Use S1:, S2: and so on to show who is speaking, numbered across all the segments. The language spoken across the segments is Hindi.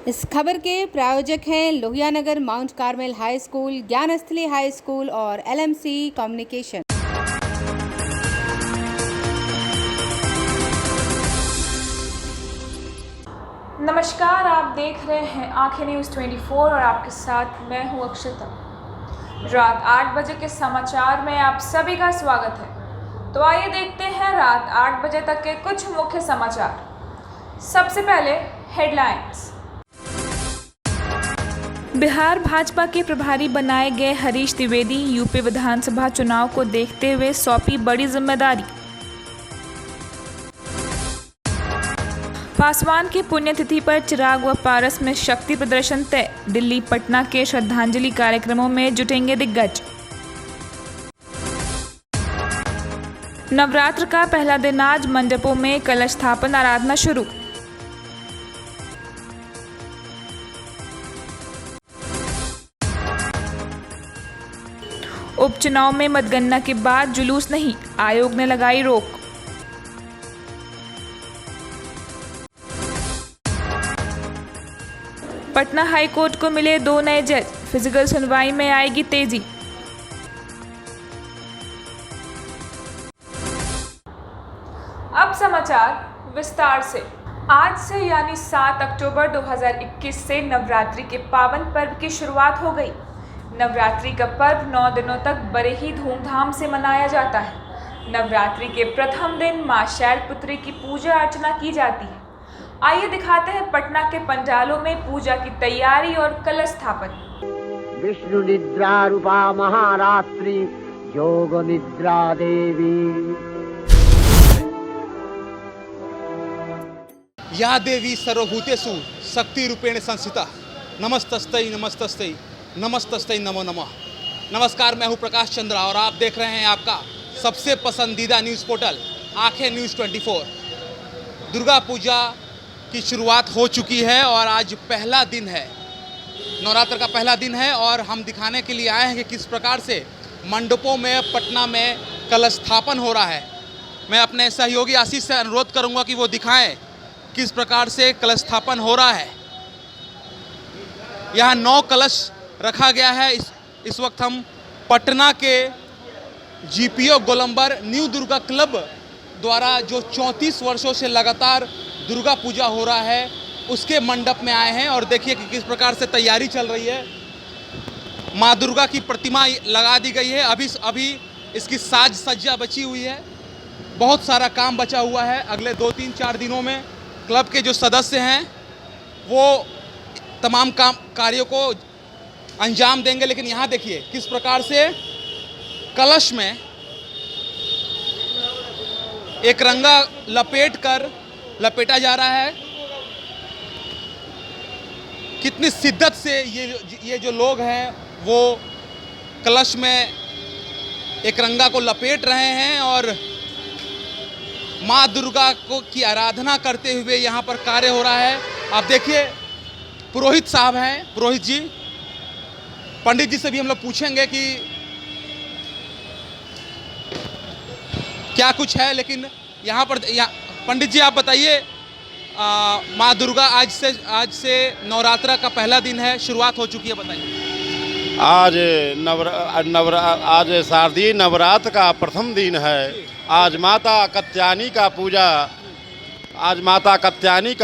S1: इस खबर के प्रायोजक हैं Lohia Nagar Mount Carmel high school, Gyansthali high school और LMC कम्युनिकेशन।
S2: नमस्कार, आप देख रहे हैं आंखें न्यूज़ 24 और आपके साथ मैं हूं अक्षता। रात 8 बजे के समाचार में आप सभी का स्वागत है। तो आइए देखते हैं रात 8 बजे तक के कुछ मुख्य समाचार। सबसे पहले हेडलाइंस। बिहार भाजपा के प्रभारी बनाए गए हरीश द्विवेदी यूपी विधानसभा चुनाव को देखते हुए सौंपी बड़ी जिम्मेदारी। पासवान की पुण्यतिथि पर चिराग व पारस में शक्ति प्रदर्शन तय। दिल्ली पटना के श्रद्धांजलि कार्यक्रमों में जुटेंगे दिग्गज। नवरात्र का पहला दिन आज मंडपों में कलश स्थापन आराधना शुरू। उपचुनाव में मतगणना के बाद जुलूस नहीं, आयोग ने लगाई रोक। पटना हाईकोर्ट को मिले 2 नए जज, फिजिकल सुनवाई में आएगी तेजी। अब समाचार विस्तार से। आज से यानी 7 अक्टूबर 2021 से नवरात्रि के पावन पर्व की शुरुआत हो गई। नवरात्रि का पर्व 9 दिनों तक बड़े ही धूमधाम से मनाया जाता है। नवरात्रि के प्रथम दिन मां शैलपुत्री की पूजा अर्चना की जाती है। आइए दिखाते हैं पटना के पंडालों में पूजा की तैयारी और कलश स्थापन।
S3: विष्णु निद्रा रूपा महारात्रि योग निद्रा देवी।
S4: या देवी सर्वभूतेषु शक्ति रूपेण संस्थिता नमस्तस्तै नमस्तस्तै नमस्तस्तै नमो नमः। नमस्कार, मैं हूं प्रकाश चंद्रा और आप देख रहे हैं आपका सबसे पसंदीदा न्यूज़ पोर्टल आंखें न्यूज़ 24। दुर्गा पूजा की शुरुआत हो चुकी है और आज पहला दिन है, नवरात्र का पहला दिन है और हम दिखाने के लिए आए हैं कि किस प्रकार से मंडपों में पटना में कलश स्थापन हो रहा है। मैं अपने सहयोगी आशीष से अनुरोध करूंगा कि वो दिखाएं किस प्रकार से कलश स्थापन हो रहा है। यहाँ 9 कलश रखा गया है। इस वक्त हम पटना के GPO गोलंबर न्यू दुर्गा क्लब द्वारा जो 34 वर्षों से लगातार दुर्गा पूजा हो रहा है उसके मंडप में आए हैं और देखिए कि किस प्रकार से तैयारी चल रही है। माँ दुर्गा की प्रतिमा लगा दी गई है। अभी इसकी साज सज्जा बची हुई है। बहुत सारा काम बचा हुआ है। अगले 2-3-4 दिनों में क्लब के जो सदस्य हैं वो तमाम कार्यों को अंजाम देंगे। लेकिन यहाँ देखिए किस प्रकार से कलश में एक रंगा लपेटा जा रहा है। कितनी शिद्दत से ये जो लोग हैं वो कलश में एक रंगा को लपेट रहे हैं और माँ दुर्गा की आराधना करते हुए यहाँ पर कार्य हो रहा है। आप देखिए पुरोहित साहब हैं, पुरोहित जी, पंडित जी से भी हम लोग पूछेंगे कि क्या कुछ है। लेकिन यहाँ पंडित जी आप बताइए, माँ दुर्गा आज से नवरात्र का पहला दिन है, शुरुआत हो चुकी है, बताइए।
S5: आज शारदीय नवरात्र का प्रथम दिन है। आज माता कात्यायनी का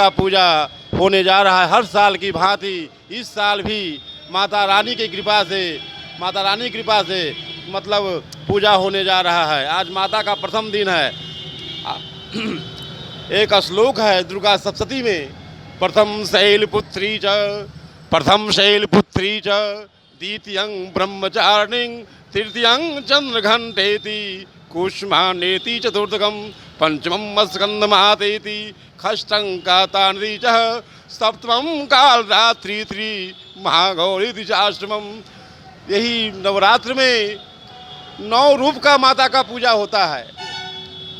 S5: पूजा होने जा रहा है। हर साल की भांति इस साल भी माता रानी की कृपा से मतलब पूजा होने जा रहा है। आज माता का प्रथम दिन है। एक श्लोक है दुर्गा सप्तशती में, प्रथम शैलपुत्री च द्वितीयं ब्रह्मचारिणी तृतीयं चंद्रघंटेति कुष्माण्डेति चतुर्थकं पंचमं स्कंदमातेति षष्ठं कातानति च सप्तमं कालरात्रि महागौरी चाष्टमम। यही नवरात्र में 9 रूप का माता का पूजा होता है।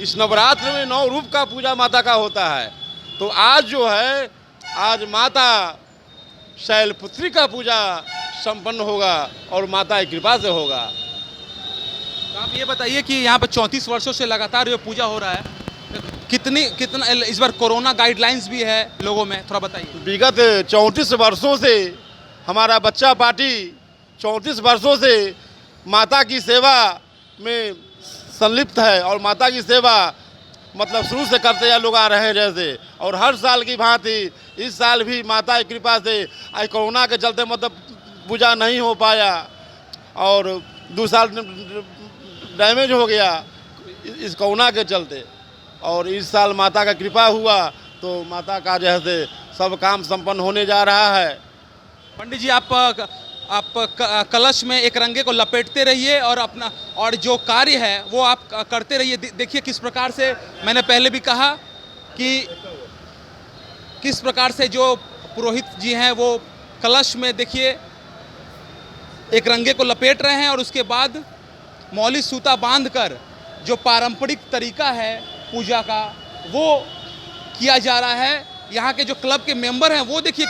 S5: इस नवरात्र में 9 रूप का पूजा माता का होता है। तो आज जो है, आज माता शैलपुत्री का पूजा संपन्न होगा और माता की कृपा से होगा।
S4: तो आप ये बताइए कि यहाँ पर 34 वर्षों से लगातार ये पूजा हो रहा है, कितना इस बार कोरोना गाइडलाइंस भी है लोगों में, थोड़ा बताइए।
S5: विगत 34 वर्षों से हमारा बच्चा पार्टी 34 वर्षों से माता की सेवा में संलिप्त है और माता की सेवा मतलब शुरू से करते हुए लोग आ रहे हैं जैसे, और हर साल की भांति इस साल भी माता की कृपा से आज कोरोना के चलते मतलब पूजा नहीं हो पाया और 2 साल डैमेज हो गया इस कोरोना के चलते, और इस साल माता का कृपा हुआ तो माता का जैसे सब काम संपन्न होने जा रहा है।
S4: पंडित जी आप कलश में एक रंगे को लपेटते रहिए और अपना और जो कार्य है वो आप करते रहिए। देखिए किस प्रकार से, मैंने पहले भी कहा कि किस प्रकार से जो पुरोहित जी हैं वो कलश में देखिए एक रंगे को लपेट रहे हैं और उसके बाद मौली सूता बांधकर जो पारंपरिक तरीका है पूजा का वो किया जा रहा है। यहाँ के जो क्लब के मेंबर हैं वो देखिए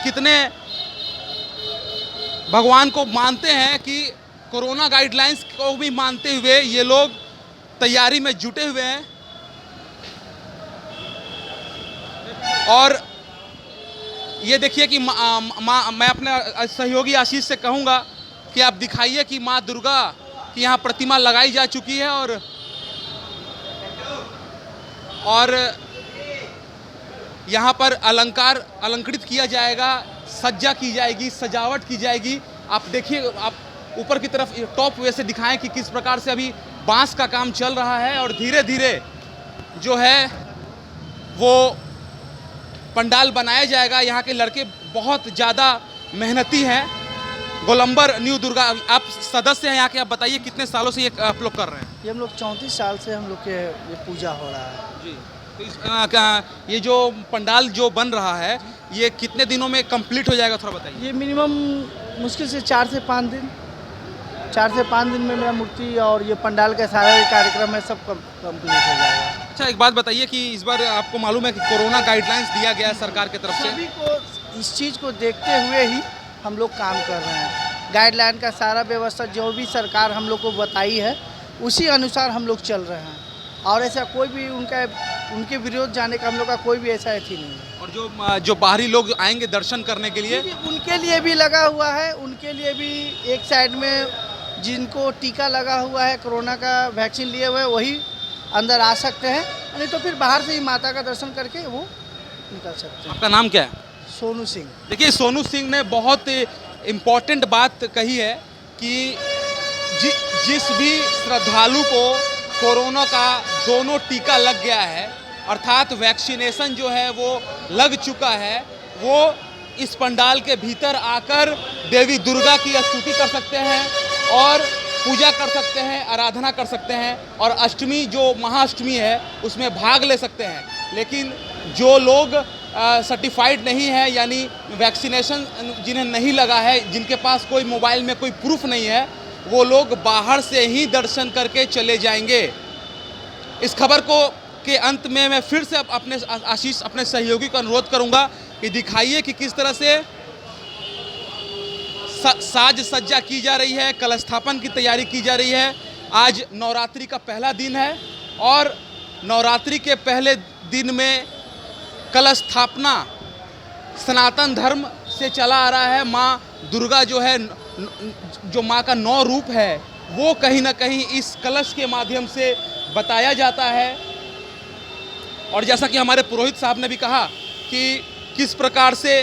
S4: कितने भगवान को मानते हैं कि कोरोना गाइडलाइंस को भी मानते हुए ये लोग तैयारी में जुटे हुए हैं। और ये देखिए कि मैं अपने सहयोगी आशीष से कहूँगा कि आप दिखाइए कि माँ दुर्गा की यहाँ प्रतिमा लगाई जा चुकी है और यहाँ पर अलंकृत किया जाएगा, सज्जा की जाएगी, सजावट की जाएगी। आप देखिए, आप ऊपर की तरफ टॉप वे से दिखाएं कि किस प्रकार से अभी बांस का काम चल रहा है और धीरे धीरे जो है वो पंडाल बनाया जाएगा। यहाँ के लड़के बहुत ज़्यादा मेहनती हैं। गोलंबर न्यू दुर्गा, आप सदस्य हैं यहाँ के, आप बताइए कितने सालों से ये आप लोग कर रहे हैं?
S6: ये हम लोग 34 साल से हम लोग के ये पूजा हो रहा है
S4: जी। तो ये जो पंडाल जो बन रहा है ये कितने दिनों में कंप्लीट हो जाएगा, थोड़ा बताइए।
S6: ये मिनिमम मुश्किल से 4 से 5 दिन, 4 से 5 दिन में मेरा मूर्ति और ये पंडाल का सारा कार्यक्रम है सब कंप्लीट हो जाएगा।
S4: अच्छा, एक बात बताइए कि इस बार आपको मालूम है कि कोरोना गाइडलाइंस दिया गया है सरकार की तरफ से,
S6: सभी को इस चीज़ को देखते हुए ही हम लोग काम कर रहे हैं। गाइडलाइन का सारा व्यवस्था जो भी सरकार हम लोग को बताई है उसी अनुसार हम लोग चल रहे हैं और ऐसा कोई भी उनके विरोध जाने का हम लोग का कोई भी ऐसा एथी नहीं है।
S4: और जो बाहरी लोग आएंगे दर्शन करने के लिए,
S6: उनके लिए भी लगा हुआ है, उनके लिए भी एक साइड में जिनको टीका लगा हुआ है, कोरोना का वैक्सीन लिए हुए वही अंदर आ सकते हैं, नहीं तो फिर बाहर से ही माता का दर्शन करके वो निकल सकते हैं।
S4: आपका नाम क्या है?
S6: सोनू सिंह।
S4: देखिए, सोनू सिंह ने बहुत इम्पोर्टेंट बात कही है कि जिस भी श्रद्धालु को कोरोना का दोनों टीका लग गया है, अर्थात वैक्सीनेशन जो है वो लग चुका है, वो इस पंडाल के भीतर आकर देवी दुर्गा की स्तुति कर सकते हैं और पूजा कर सकते हैं, आराधना कर सकते हैं और अष्टमी जो महाअष्टमी है उसमें भाग ले सकते हैं। लेकिन जो लोग सर्टिफाइड नहीं है, यानी वैक्सीनेशन जिन्हें नहीं लगा है, जिनके पास कोई मोबाइल में कोई प्रूफ नहीं है, वो लोग बाहर से ही दर्शन करके चले जाएंगे। इस खबर को के अंत में मैं फिर से अपने आशीष अपने सहयोगी को अनुरोध करूंगा कि दिखाइए कि किस तरह से साज सज्जा की जा रही है, कलश स्थापन की तैयारी की जा रही है। आज नवरात्रि का पहला दिन है और नवरात्रि के पहले दिन में कलश स्थापना सनातन धर्म से चला आ रहा है। माँ दुर्गा जो है, जो माँ का 9 रूप है, वो कहीं ना कहीं इस कलश के माध्यम से बताया जाता है। और जैसा कि हमारे पुरोहित साहब ने भी कहा कि किस प्रकार से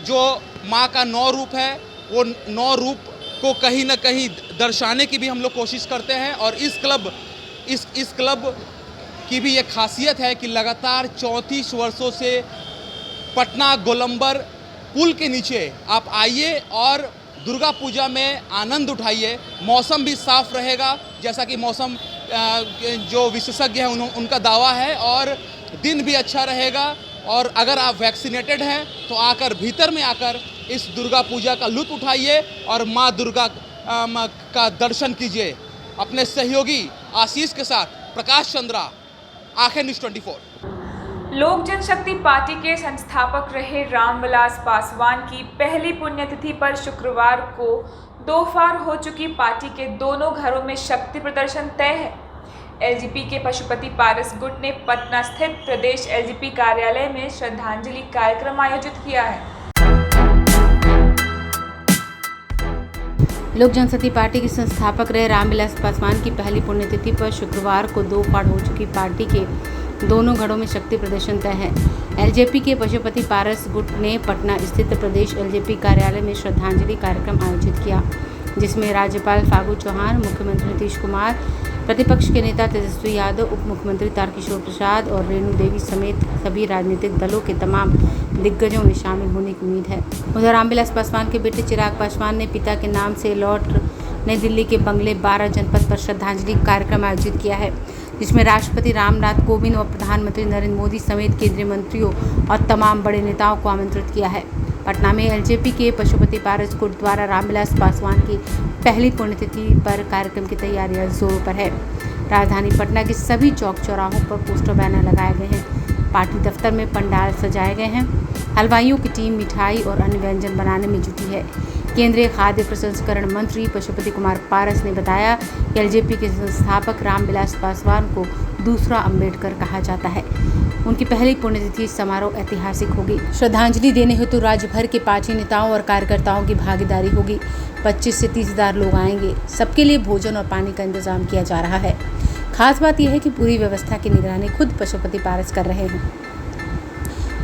S4: जो माँ का 9 रूप है, वो 9 रूप को कहीं ना कहीं दर्शाने की भी हम लोग कोशिश करते हैं। और इस क्लब की भी एक खासियत है कि लगातार 34 वर्षों से पटना गोलंबर पुल के नीचे आप आइए और दुर्गा पूजा में आनंद उठाइए। मौसम भी साफ रहेगा, जैसा कि मौसम जो विशेषज्ञ हैं उनका दावा है, और दिन भी अच्छा रहेगा। और अगर आप वैक्सीनेटेड हैं तो आकर भीतर में आकर इस दुर्गा पूजा का लुत्फ उठाइए और माँ दुर्गा का दर्शन कीजिए। अपने सहयोगी आशीष के साथ प्रकाश चंद्रा, आंखें न्यूज़ 24।
S2: लोक जनशक्ति पार्टी के संस्थापक रहे रामविलास पासवान की पहली पुण्यतिथि पर शुक्रवार को दोपहर हो चुकी पार्टी के दोनों घरों में शक्ति प्रदर्शन तय है। एलजीपी के पशुपति पारस गुट ने पटना स्थित प्रदेश एलजीपी कार्यालय में श्रद्धांजलि कार्यक्रम आयोजित किया है।
S1: लोक जनशक्ति पार्टी के संस्थापक रहे रामविलास पासवान की पहली पुण्यतिथि पर शुक्रवार को 2 फाड़ हो चुकी पार्टी के दोनों गढ़ों में शक्ति प्रदर्शन तय है। एलजेपी के पशुपति पारस गुट ने पटना स्थित प्रदेश एलजेपी कार्यालय में श्रद्धांजलि कार्यक्रम आयोजित किया, जिसमें राज्यपाल फागू चौहान, मुख्यमंत्री नीतीश कुमार, प्रतिपक्ष के नेता तेजस्वी यादव, उप मुख्यमंत्री तारकिशोर प्रसाद और रेणु देवी समेत सभी राजनीतिक दलों के तमाम दिग्गजों में शामिल होने की उम्मीद है। उधर रामविलास पासवान के बेटे चिराग पासवान ने पिता के नाम से लौट नई दिल्ली के बंगले 12 जनपद पर श्रद्धांजलि कार्यक्रम आयोजित किया है, जिसमें राष्ट्रपति रामनाथ कोविंद और प्रधानमंत्री नरेंद्र मोदी समेत केंद्रीय मंत्रियों और तमाम बड़े नेताओं को आमंत्रित किया है। पटना में एलजेपी के पशुपति पारस गुट द्वारा रामविलास पासवान की पहली पुण्यतिथि पर कार्यक्रम की तैयारियां जोरों पर है। राजधानी पटना के सभी चौक चौराहों पर पोस्टर बैनर लगाए गए हैं। पार्टी दफ्तर में पंडाल सजाए गए हैं। हलवाइयों की टीम मिठाई और अन्य व्यंजन बनाने में जुटी है। केंद्रीय खाद्य प्रसंस्करण मंत्री पशुपति कुमार पारस ने बताया कि एलजेपी के संस्थापक रामविलास पासवान को दूसरा अम्बेडकर कहा जाता है। उनकी पहली पुण्यतिथि समारोह ऐतिहासिक होगी। श्रद्धांजलि देने हेतु राज्य भर के पार्टी नेताओं और कार्यकर्ताओं की भागीदारी होगी। 25 से 30 हज़ार लोग आएंगे। सबके लिए भोजन और पानी का इंतजाम किया जा रहा है। खास बात यह है कि पूरी व्यवस्था की निगरानी खुद पशुपति पारस कर रहे हैं।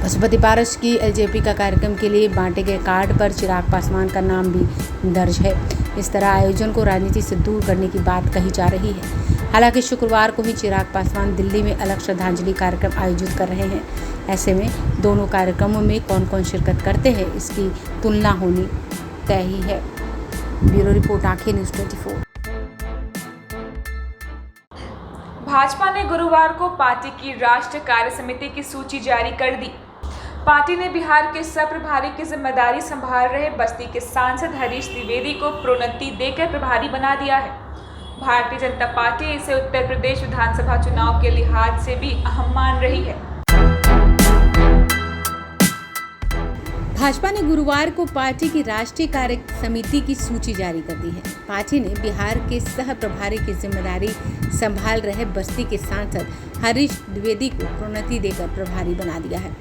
S1: पशुपति पारस की एलजेपी का कार्यक्रम के लिए बांटे गए कार्ड पर चिराग पासवान का नाम भी दर्ज है। इस तरह आयोजन को राजनीति से दूर करने की बात कही जा रही है। हालांकि शुक्रवार को ही चिराग पासवान दिल्ली में अलग श्रद्धांजलि कार्यक्रम आयोजित कर रहे हैं। ऐसे में दोनों कार्यक्रमों में कौन कौन शिरकत करते हैं, इसकी तुलना होनी तय ही है। ब्यूरो रिपोर्ट, आंखें न्यूज़ 24।
S2: भाजपा ने गुरुवार को पार्टी की राष्ट्रीय कार्य समिति की सूची जारी कर दी। पार्टी ने बिहार के सह-प्रभारी की जिम्मेदारी संभाल रहे बस्ती के सांसद हरीश द्विवेदी को प्रोन्नति देकर प्रभारी बना दिया है। भारतीय जनता पार्टी इसे उत्तर प्रदेश विधानसभा चुनाव के लिहाज से भी अहम मान रही है।
S1: भाजपा ने गुरुवार को पार्टी की राष्ट्रीय कार्य समिति की सूची जारी कर दी है। पार्टी ने बिहार के सह प्रभारी की जिम्मेदारी संभाल रहे बस्ती के सांसद हरीश द्विवेदी को प्रोन्नति देकर प्रभारी बना दिया है।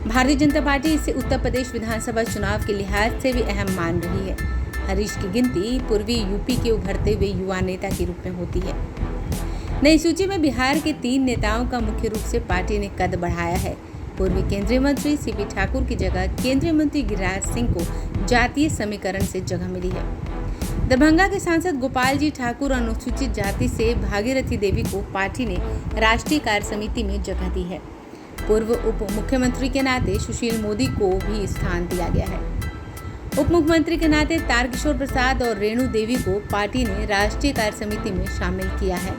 S1: भारतीय जनता पार्टी इसे उत्तर प्रदेश विधानसभा चुनाव के लिहाज से भी अहम मान रही है। हरीश की गिनती पूर्वी यूपी के उभरते हुए युवा नेता के रूप में होती है। नई सूची में बिहार के 3 नेताओं का मुख्य रूप से पार्टी ने कद बढ़ाया है। पूर्व केंद्रीय मंत्री सीपी ठाकुर की जगह केंद्रीय मंत्री गिरिराज सिंह को जातीय समीकरण से जगह मिली है। दरभंगा के सांसद गोपाल जी ठाकुर अनुसूचित जाति से भागीरथी देवी को पार्टी ने राष्ट्रीय कार्य समिति में जगह दी है। पूर्व उप मुख्यमंत्री के नाते सुशील मोदी को भी स्थान दिया गया है। उप मुख्यमंत्री के नाते तारकिशोर प्रसाद और रेणु देवी को पार्टी ने राष्ट्रीय कार्य समिति में शामिल किया है।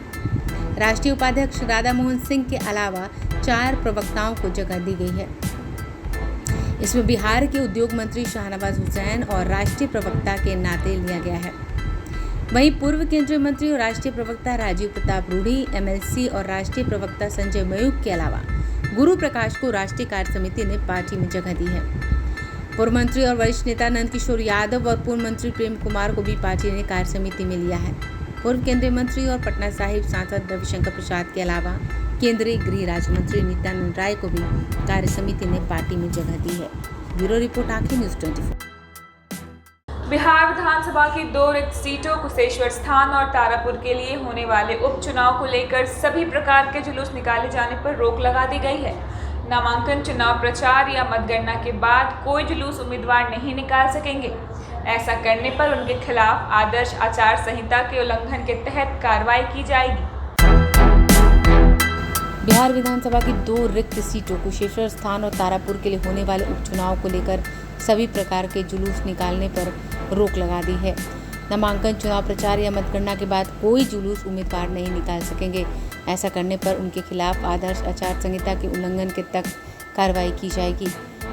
S1: राष्ट्रीय उपाध्यक्ष राधा मोहन सिंह के अलावा 4 प्रवक्ताओं को जगह दी गई है। इसमें बिहार के उद्योग मंत्री शाहनवाज हुसैन और राष्ट्रीय प्रवक्ता के नाते लिया गया है। वहीं पूर्व केंद्रीय मंत्री और राष्ट्रीय प्रवक्ता राजीव प्रताप रूढ़ी, एमएलसी और राष्ट्रीय प्रवक्ता संजय मयूख के अलावा गुरु प्रकाश को राष्ट्रीय कार्य समिति ने पार्टी में जगह दी है। पूर्व मंत्री और वरिष्ठ नेता नंद किशोर यादव और पूर्व मंत्री प्रेम कुमार को भी पार्टी ने कार्य समिति में लिया है। पूर्व केंद्रीय मंत्री और पटना साहिब सांसद रविशंकर प्रसाद के अलावा केंद्रीय गृह राज्य मंत्री नित्यानंद राय को भी कार्य समिति ने पार्टी में जगह दी है। ब्यूरो रिपोर्ट, आंखें न्यूज़ 24।
S2: बिहार विधानसभा की 2 रिक्त सीटों कुशेश्वर स्थान और तारापुर के लिए होने वाले उपचुनाव को लेकर सभी प्रकार के जुलूस निकाले जाने पर रोक लगा दी गई है। नामांकन, चुनाव प्रचार या मतगणना के बाद कोई जुलूस उम्मीदवार नहीं निकाल सकेंगे। ऐसा करने पर उनके खिलाफ आदर्श आचार संहिता के उल्लंघन के तहत कार्रवाई की जाएगी।
S1: बिहार विधानसभा की 2 रिक्त सीटों कुशेश्वर स्थान और तारापुर के लिए होने वाले उपचुनाव को लेकर सभी प्रकार के जुलूस निकालने पर रोक लगा दी है। नामांकन, चुनाव प्रचार या मतगणना के बाद कोई जुलूस उम्मीदवार नहीं निकाल सकेंगे। ऐसा करने पर उनके खिलाफ आदर्श आचार संहिता के उल्लंघन के तक कार्रवाई की जाएगी।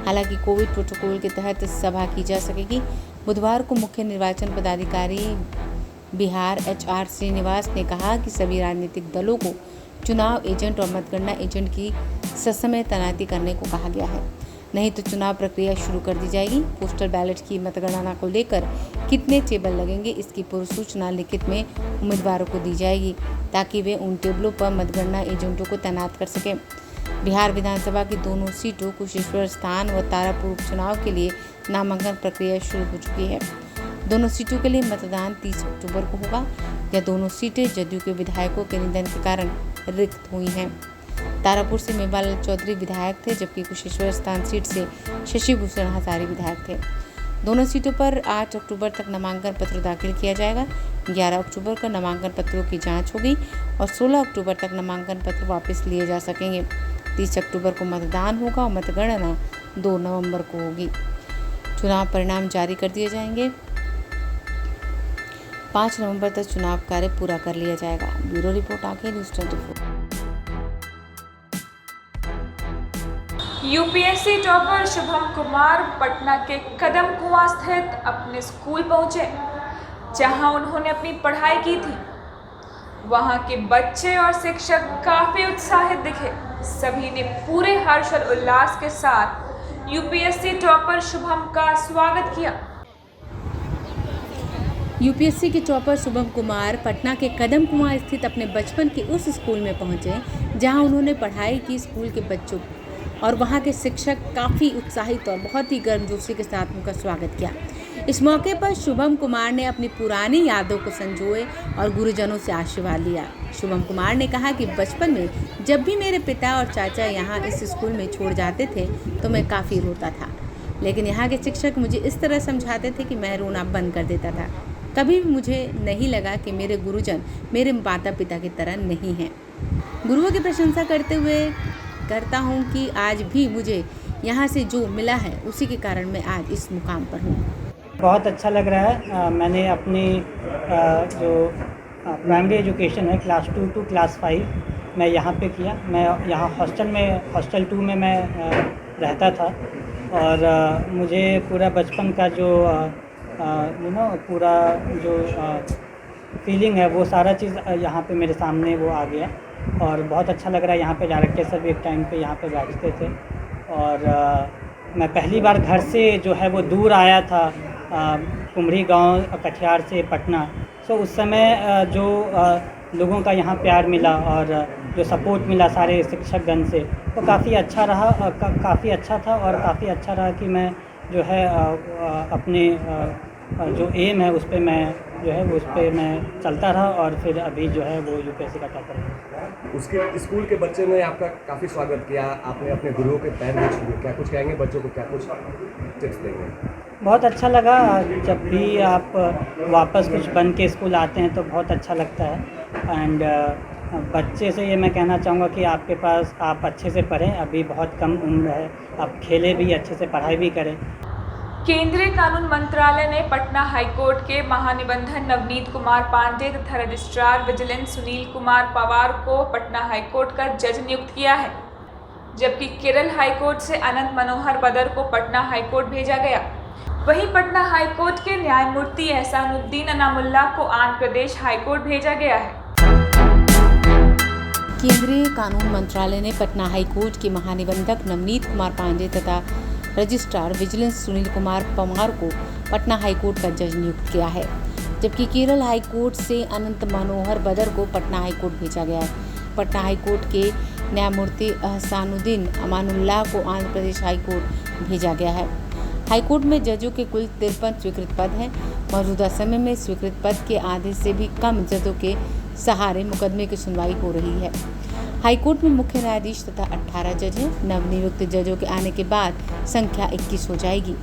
S1: हालांकि कोविड प्रोटोकॉल के तहत सभा की जा सकेगी। बुधवार को मुख्य निर्वाचन पदाधिकारी बिहार HR श्रीनिवास ने कहा कि सभी राजनीतिक दलों को चुनाव एजेंट और मतगणना एजेंट की ससमय तैनाती करने को कहा गया है। नहीं तो चुनाव प्रक्रिया शुरू कर दी जाएगी। पोस्टल बैलेट की मतगणना को लेकर कितने टेबल लगेंगे, इसकी पूर्व सूचना लिखित में उम्मीदवारों को दी जाएगी ताकि वे उन टेबलों पर मतगणना एजेंटों को तैनात कर सकें। बिहार विधानसभा की दोनों सीटों कुशेश्वर स्थान व तारापुर उपचुनाव के लिए नामांकन प्रक्रिया शुरू हो चुकी है। दोनों सीटों के लिए मतदान 30 अक्टूबर को होगा। यह दोनों सीटें जदयू के विधायकों के निधन के कारण रिक्त हुई हैं। तारापुर से मेवालाल चौधरी विधायक थे, जबकि कुशेश्वर स्थान सीट से शशि भूषण हजारी विधायक थे। दोनों सीटों पर 8 अक्टूबर तक नामांकन पत्र दाखिल किया जाएगा। 11 अक्टूबर को नामांकन पत्रों की जांच होगी और 16 अक्टूबर तक नामांकन पत्र वापस लिए जा सकेंगे। 30 अक्टूबर को मतदान होगा और मतगणना 2 नवंबर को होगी। चुनाव परिणाम जारी कर दिए जाएंगे। 5 नवंबर तक चुनाव कार्य पूरा कर लिया जाएगा। ब्यूरो रिपोर्ट आके news 24।
S2: UPSC topper Shubham Kumar Patna के कदम कुआं स्थित अपने स्कूल पहुंचे, जहां उन्होंने अपनी पढ़ाई की थी। वहां के बच्चे और शिक्षक काफी उत्साहित दिखे। सभी ने पूरे हर्ष और उल्लास के साथ यूपीएससी टॉपर शुभम का स्वागत किया।
S1: यूपीएससी के टॉपर शुभम कुमार पटना के कदम कुआं स्थित अपने बचपन के उस स्कूल में पहुंचे जहां उन्होंने पढ़ाई की। स्कूल के बच्चों और वहां के शिक्षक काफ़ी उत्साहित और बहुत ही गर्मजोशी के साथ उनका स्वागत किया। इस मौके पर शुभम कुमार ने अपनी पुरानी यादों को संजोए और गुरुजनों से आशीर्वाद लिया। शुभम कुमार ने कहा कि बचपन में जब भी मेरे पिता और चाचा यहाँ इस स्कूल में छोड़ जाते थे तो मैं काफ़ी रोता था, लेकिन यहाँ के शिक्षक मुझे इस तरह समझाते थे कि मैं रोना बंद कर देता था। कभी भी मुझे नहीं लगा कि मेरे गुरुजन मेरे माता पिता की तरह नहीं हैं। गुरुओं की प्रशंसा करते हुए करता हूँ कि आज भी मुझे यहाँ से जो मिला है उसी के कारण मैं आज इस मुकाम पर हूँ।
S7: बहुत अच्छा लग रहा है। मैंने अपनी जो प्राइमरी एजुकेशन है क्लास 2 to क्लास 5 मैं यहाँ पे किया। मैं यहाँ हॉस्टल 2 में मैं रहता था और मुझे पूरा बचपन का जो पूरा जो फीलिंग है वो सारा चीज़ यहाँ पे मेरे सामने वो आ गया और बहुत अच्छा लग रहा है। यहाँ पे डायरेक्टर सर भी एक टाइम पे यहाँ पे बैठते थे और मैं पहली बार घर से जो है वो दूर आया था कुमरी गांव कटिहार से पटना। सो उस समय जो लोगों का यहाँ प्यार मिला और जो सपोर्ट मिला सारे शिक्षकगण से वो काफ़ी अच्छा रहा। काफ़ी अच्छा था और काफ़ी अच्छा रहा कि मैं जो है अपने जो एम है उस पर मैं जो है उस पर मैं चलता रहा और फिर अभी जो है वो यूपीएससी का टॉपर है।
S8: उसके स्कूल के बच्चे ने आपका काफ़ी स्वागत किया, आपने अपने गुरुओं के पैर में छुए। क्या कुछ कहेंगे बच्चों को, क्या कुछ टिप्स देंगे?
S7: बहुत अच्छा लगा। जब भी आप वापस कुछ बन के स्कूल आते हैं तो बहुत अच्छा लगता है। एंड बच्चे से ये मैं कहना चाहूँगा कि आपके पास आप अच्छे से पढ़ें, अभी बहुत कम उम्र है, आप खेलें भी अच्छे से, पढ़ाई भी करें।
S2: केंद्रीय कानून मंत्रालय ने पटना हाईकोर्ट के महानिबंधक नवनीत कुमार पांडे तथा रजिस्ट्रार विजिलेंस सुनील कुमार पवार को पटना हाईकोर्ट का जज नियुक्त किया है, जबकि केरल हाईकोर्ट से अनंत मनोहर बदर को पटना हाईकोर्ट भेजा गया। वहीं पटना हाईकोर्ट के न्यायमूर्ति एहसानुद्दीन अनामुल्ला को आंध्र प्रदेश हाईकोर्ट भेजा गया है।
S1: केंद्रीय कानून मंत्रालय ने पटना हाईकोर्ट के महानिबंधक नवनीत कुमार पांडे तथा रजिस्ट्रार विजिलेंस सुनील कुमार पवार को पटना हाईकोर्ट का जज नियुक्त किया है, जबकि केरल हाईकोर्ट से अनंत मनोहर बदर को पटना हाईकोर्ट भेजा गया है। पटना हाईकोर्ट के न्यायमूर्ति एहसानुद्दीन अमानुल्लाह को आंध्र प्रदेश हाईकोर्ट भेजा गया है। हाईकोर्ट में जजों के कुल 53 स्वीकृत पद हैं। मौजूदा समय में स्वीकृत पद के आधे से भी कम जजों के सहारे मुकदमे की सुनवाई हो रही है। हाईकोर्ट में मुख्य न्यायाधीश तथा 18 जज हैं। नवनियुक्त जजों के आने के बाद संख्या 21 हो जाएगी।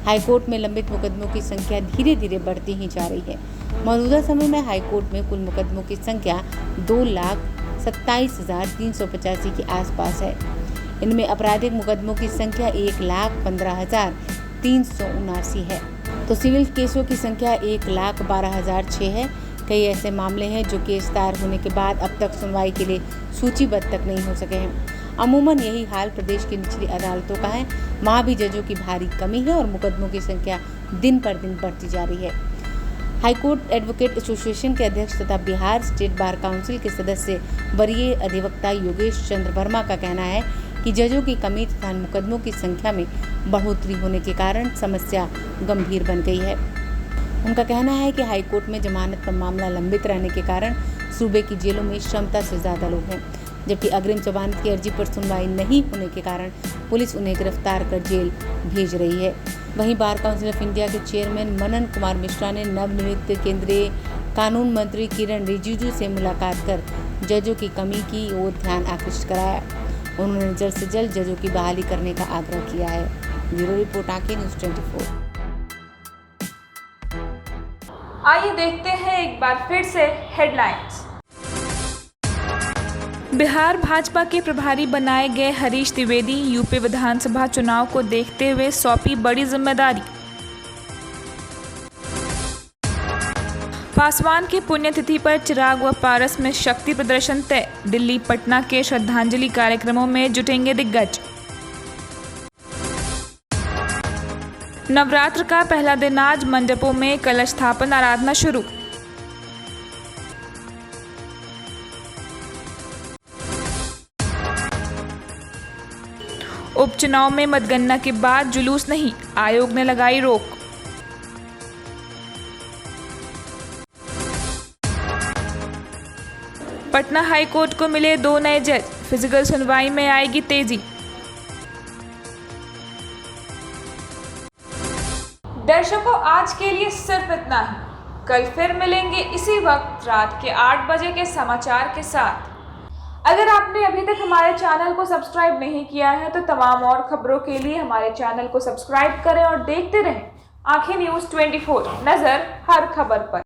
S1: हाईकोर्ट में लंबित मुकदमों की संख्या धीरे धीरे बढ़ती ही जा रही है। मौजूदा समय में हाईकोर्ट में कुल मुकदमों की संख्या 2,27,385 के आसपास है। इनमें आपराधिक मुकदमों की संख्या 1,15,379 है, तो सिविल केसों की संख्या 1,12,006 है। कई ऐसे मामले हैं जो केस दायर होने के बाद अब तक सुनवाई के लिए सूचीबद्ध तक नहीं हो सके हैं। अमूमन यही हाल प्रदेश की निचली अदालतों का है। वहाँ भी जजों की भारी कमी है और मुकदमों की संख्या दिन पर दिन बढ़ती जा रही है। हाईकोर्ट एडवोकेट एसोसिएशन के अध्यक्ष तथा बिहार स्टेट बार काउंसिल के सदस्य वरीय अधिवक्ता योगेश चंद्र वर्मा का कहना है कि जजों की कमी तथा मुकदमों की संख्या में बढ़ोतरी होने के कारण समस्या गंभीर बन गई है। उनका कहना है कि हाईकोर्ट में जमानत पर मामला लंबित रहने के कारण सूबे की जेलों में क्षमता से ज़्यादा लोग हैं, जबकि अग्रिम जमानत की अर्जी पर सुनवाई नहीं होने के कारण पुलिस उन्हें गिरफ्तार कर जेल भेज रही है। वहीं बार काउंसिल ऑफ इंडिया के चेयरमैन मनन कुमार मिश्रा ने नवनियुक्त केंद्रीय कानून मंत्री किरण रिजिजू से मुलाकात कर जजों की कमी की ओर ध्यान आकृष्ट कराया। उन्होंने जल्द से जल्द जजों की बहाली करने का आग्रह किया है। ब्यूरो रिपोर्ट आंखें न्यूज़ 24।
S2: आइए देखते हैं एक बार फिर से हेडलाइंस। बिहार भाजपा के प्रभारी बनाए गए हरीश द्विवेदी यूपी विधानसभा चुनाव को देखते हुए सौंपी बड़ी जिम्मेदारी। पासवान की पुण्यतिथि पर चिराग व पारस में शक्ति प्रदर्शन तय। दिल्ली पटना के श्रद्धांजलि कार्यक्रमों में जुटेंगे दिग्गज। नवरात्र का पहला दिन आज मंडपों में कलश स्थापन आराधना शुरू। उपचुनाव में मतगणना के बाद जुलूस नहीं, आयोग ने लगाई रोक। पटना हाईकोर्ट को मिले 2 नए जज, फिजिकल सुनवाई में आएगी तेजी। दर्शकों, आज के लिए सिर्फ इतना ही। कल फिर मिलेंगे इसी वक्त रात के 8 बजे के समाचार के साथ। अगर आपने अभी तक हमारे चैनल को सब्सक्राइब नहीं किया है तो तमाम और खबरों के लिए हमारे चैनल को सब्सक्राइब करें और देखते रहें आंखें न्यूज़ 24, नजर हर खबर पर।